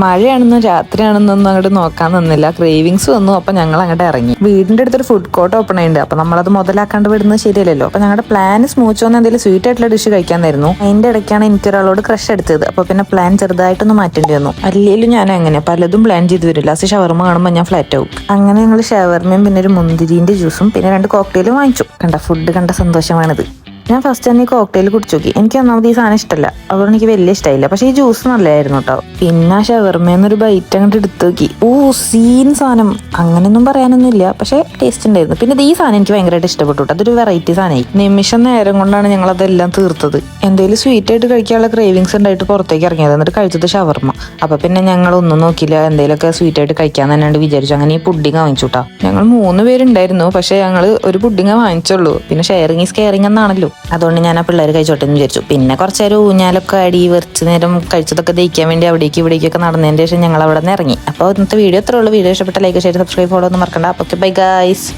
മഴയാണെന്നും രാത്രിയാണെന്നൊന്നും അങ്ങോട്ട് നോക്കാൻ നിന്നില്ല. ക്രേവിങ്സ് വന്നു. അപ്പൊ ഞങ്ങൾ അങ്ങോട്ട് ഇറങ്ങി. വീടിന്റെ അടുത്തൊരു ഫുഡ് കോർട്ട് ഓപ്പൺ ചെയ്യുന്നുണ്ട്. അപ്പൊ നമ്മളത് മുതലാക്കാണ്ട് വിടുന്നത് ശരിയല്ലല്ലോ. അപ്പൊ ഞങ്ങളുടെ പ്ലാൻ സ്മൂച്ചോന്ന് എന്തെങ്കിലും സ്വീറ്റ് ആയിട്ടുള്ള ഡിഷ് കഴിക്കാനായിരുന്നു. അതിന്റെ ഇടയ്ക്കാണ് എനിക്കൊരാളോട് ക്രഷ് എടുത്തത്. അപ്പൊ പിന്നെ പ്ലാൻ ചെറുതായിട്ടൊന്ന് മാറ്റേണ്ടി വന്നു. അല്ലെങ്കിലും ഞാൻ അങ്ങനെ പലതും പ്ലാൻ ചെയ്ത് വരില്ല. ലാസ്റ്റ് ഷവർമ കാണുമ്പോൾ ഞാൻ ഫ്ലാറ്റ് ആവും. അങ്ങനെ ഞങ്ങൾ ഷവർമയും പിന്നെ ഒരു മുന്തിരിന്റെ ജ്യൂസും പിന്നെ 2 കോക്ടെയിലും വാങ്ങിച്ചു. കണ്ട ഫുഡ് കണ്ട സന്തോഷമാണിത്. ഞാൻ ഫസ്റ്റ് തന്നെ ഈ കോക്ടെയിൽ കുടിച്ചു നോക്കി. എനിക്ക് ഒന്നാമത് ഈ സാധനം ഇഷ്ടമല്ല, അതുകൊണ്ട് എനിക്ക് വലിയ ഇഷ്ടമായില്ല. പക്ഷേ ഈ ജ്യൂസ് നല്ലതായിരുന്നു കേട്ടോ. പിന്നെ ആ ഷവർമേന്നൊരു ബൈറ്റ് അങ്ങോട്ട് എടുത്തു നോക്കി. സീൻ സാധനം. അങ്ങനെയൊന്നും പറയാനൊന്നുമില്ല, പക്ഷേ ടേസ്റ്റ് ഉണ്ടായിരുന്നു. പിന്നെ ഈ സാധനം എനിക്ക് ഭയങ്കരമായിട്ട് ഇഷ്ടപ്പെട്ടു കേട്ടോ. അതൊരു വെറൈറ്റി സാധനമായി. നിമിഷം നേരം കൊണ്ടാണ് ഞങ്ങൾ അതെല്ലാം തീർത്തത്. എന്തെങ്കിലും സ്വീറ്റ് ആയിട്ട് കഴിക്കാനുള്ള ക്രേവിങ്സ് ഉണ്ടായിട്ട് പുറത്തേക്ക് ഇറങ്ങിയത്. എന്നിട്ട് കഴിച്ചത് ഷവർമ. അപ്പൊ പിന്നെ ഞങ്ങൾ ഒന്നും നോക്കില്ല, എന്തെങ്കിലുമൊക്കെ സ്വീറ്റ് ആയിട്ട് കഴിക്കാൻ തന്നെയാണ് വിചാരിച്ചു. അങ്ങനെ ഈ പുഡിങ് വാങ്ങിച്ചു കേട്ടോ. ഞങ്ങൾ 3 പേരുണ്ടായിരുന്നു, പക്ഷേ ഞങ്ങൾ ഒരു പുഡിങ് വാങ്ങിച്ചുള്ളൂ. പിന്നെ ഷെയറിങ് ഈസ് കെയറിങ് എന്നാണല്ലോ. അതുകൊണ്ട് ഞാൻ ആ പിള്ളേർ കഴിച്ചോട്ടെ എന്ന് വിചാരിച്ചു. പിന്നെ കുറച്ച് നേരം ഊഞ്ഞാലൊക്കെ അടി വെറിച്ച് നേരം കഴിച്ചതൊക്കെ ദഹിക്കാൻ വേണ്ടി അവിടേക്ക് ഇവിടേക്കൊക്കെ നടന്നതിന് ശേഷം ഞങ്ങൾ അവിടെ നിന്ന് ഇറങ്ങി. അപ്പോൾ ഇന്നത്തെ വീഡിയോ ഇത്രേ ഉള്ളൂ. വീഡിയോ ഇഷ്ടപ്പെട്ട ലൈക്ക്, ഷെയർ, സബ്സ്ക്രൈബ്, ഫോളോ ഒന്നും മറക്കണ്ട. അപ്പോൾ ബൈ ഗൈസ്.